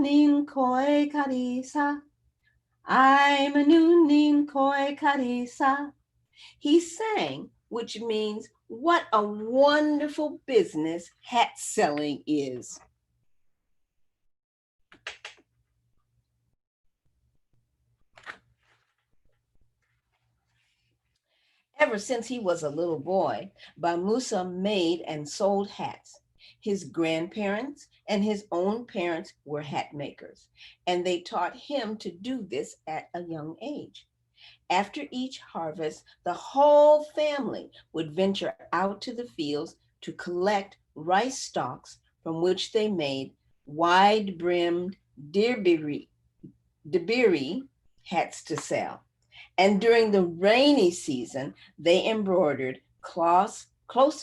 nin koi karisa. I'm a new nin koi karisa. He sang, which means what a wonderful business hat selling is. Ever since he was a little boy, Bamusa made and sold hats. His grandparents and his own parents were hat makers, and they taught him to do this at a young age. After each harvest, the whole family would venture out to the fields to collect rice stalks from which they made wide brimmed debiri hats to sell. And during the rainy season, they embroidered close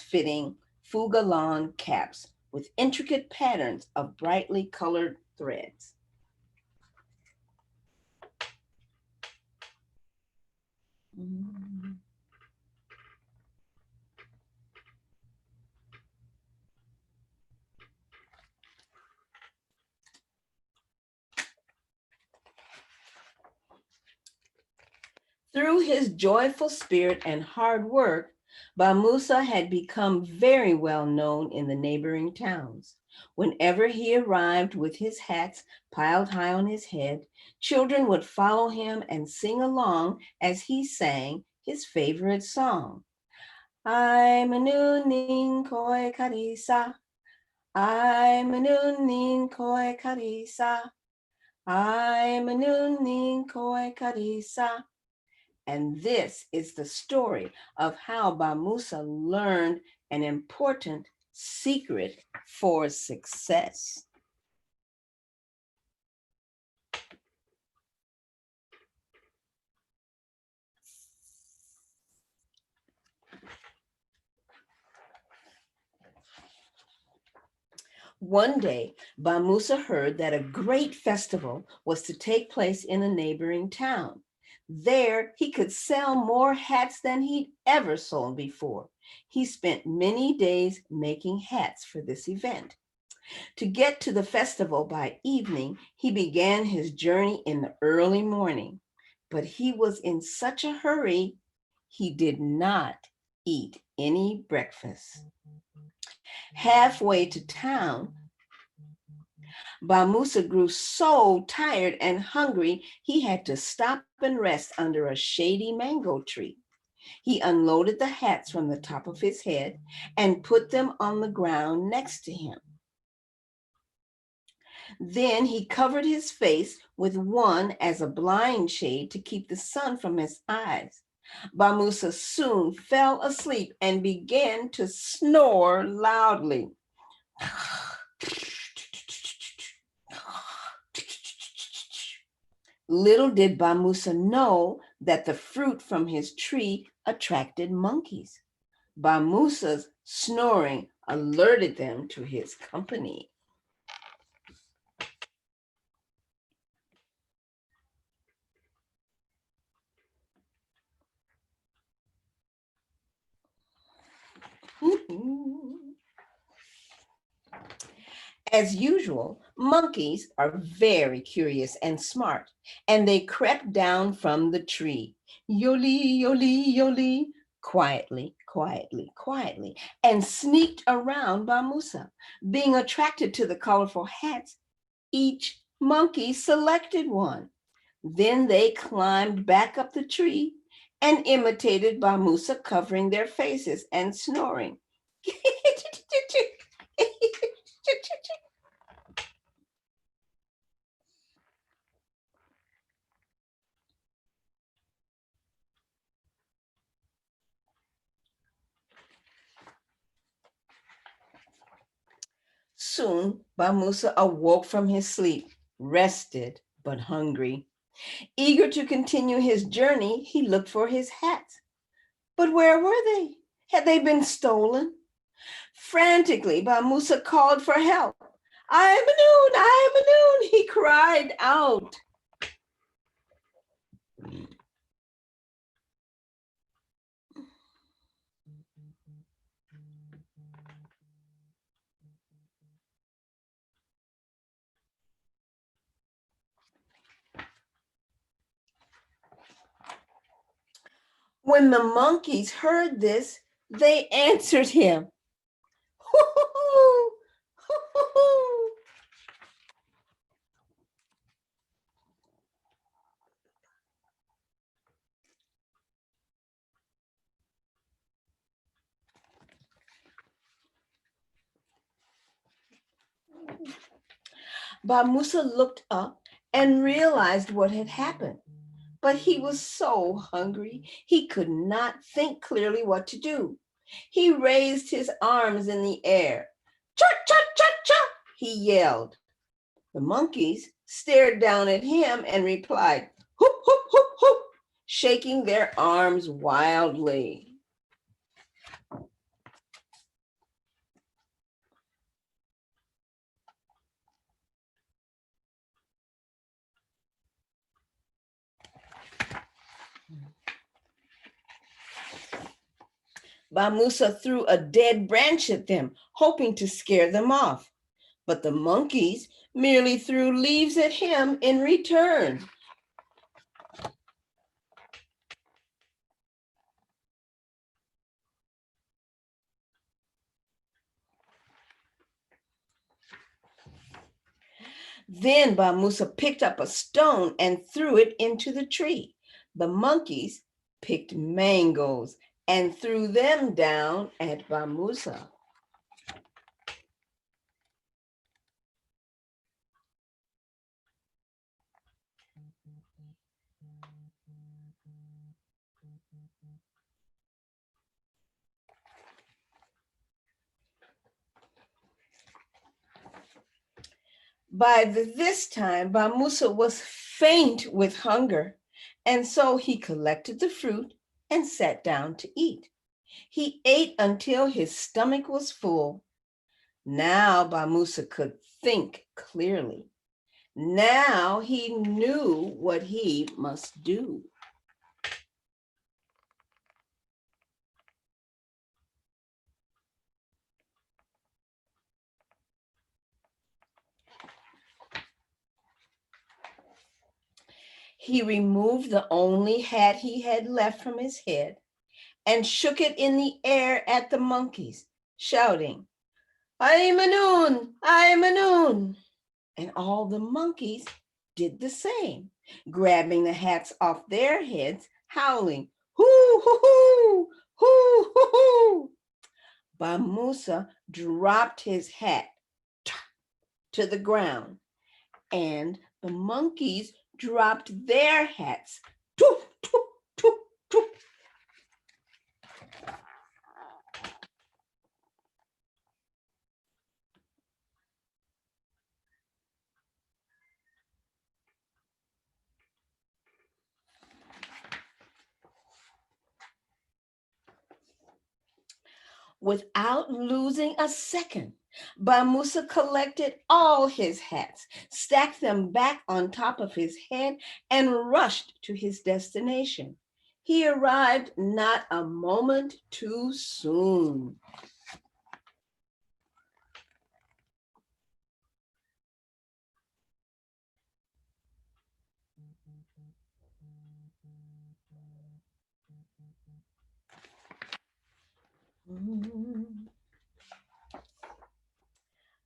fitting fugalon caps with intricate patterns of brightly colored threads. Mm. Through his joyful spirit and hard work, Bamusa had become very well known in the neighboring towns. Whenever he arrived with his hats piled high on his head, children would follow him and sing along as he sang his favorite song. I'm a new nin koi karisa. I'm a new nin koi karisa. I'm a new nin koi karisa. And this is the story of how Bamusa learned an important secret for success. One day, Bamusa heard that a great festival was to take place in a neighboring town. There, he could sell more hats than he'd ever sold before. He spent many days making hats for this event. To get to the festival by evening, he began his journey in the early morning. But he was in such a hurry, he did not eat any breakfast. Halfway to town, Bamusa grew so tired and hungry, he had to stop and rest under a shady mango tree. He unloaded the hats from the top of his head and put them on the ground next to him. Then he covered his face with one as a blind shade to keep the sun from his eyes. Bamusa soon fell asleep and began to snore loudly. Little did Bamusa know that the fruit from his tree attracted monkeys. Bamusa's snoring alerted them to his company. As usual, monkeys are very curious and smart, and they crept down from the tree, yoli, yoli, yoli, quietly, quietly, quietly, and sneaked around Bamusa. Being attracted to the colorful hats, each monkey selected one. Then they climbed back up the tree and imitated Bamusa, covering their faces and snoring. Soon, Bamusa awoke from his sleep, rested but hungry. Eager to continue his journey, he looked for his hats. But where were they? Had they been stolen? Frantically, Bamusa called for help. I am Manoon, I am Manoon, he cried out. When the monkeys heard this, they answered him, "Hoo-hoo-hoo, hoo-hoo-hoo." Musa looked up and realized what had happened, but he was so hungry he could not think clearly what to do. He raised his arms in the air. Cha cha cha cha, he yelled. The monkeys stared down at him and replied, "Hoop, hoop, hoop, hoop," shaking their arms wildly. Musa threw a dead branch at them, hoping to scare them off. But the monkeys merely threw leaves at him in return. Then Musa picked up a stone and threw it into the tree. The monkeys picked mangoes and threw them down at Musa. By this time, Musa was faint with hunger, and so he collected the fruit and sat down to eat. He ate until his stomach was full. Now Musa could think clearly. Now he knew what he must do. He removed the only hat he had left from his head and shook it in the air at the monkeys, shouting, "Ay Manoon, ay Manoon." And all the monkeys did the same, grabbing the hats off their heads, howling, "Hoo, hoo, hoo, hoo, hoo, hoo." Musa dropped his hat to the ground, and the monkeys dropped their hats. Toop, toop, toop, toop. Without losing a second, Musa collected all his hats, stacked them back on top of his head, and rushed to his destination. He arrived not a moment too soon.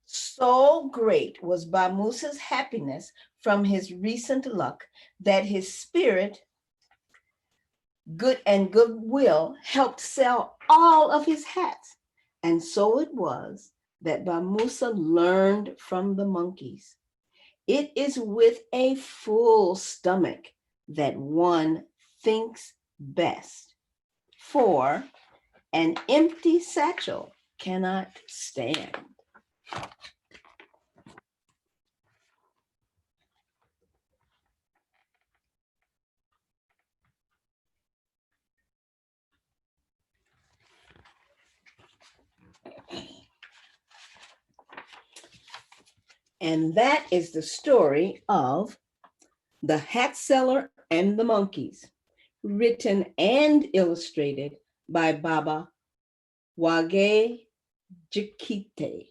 So great was Musa's happiness from his recent luck that his spirit, good and goodwill helped sell all of his hats. And so it was that Musa learned from the monkeys. It is with a full stomach that one thinks best, for an empty satchel cannot stand. And that is the story of The Hatseller and the Monkeys, written and illustrated by Baba Wage Jikite.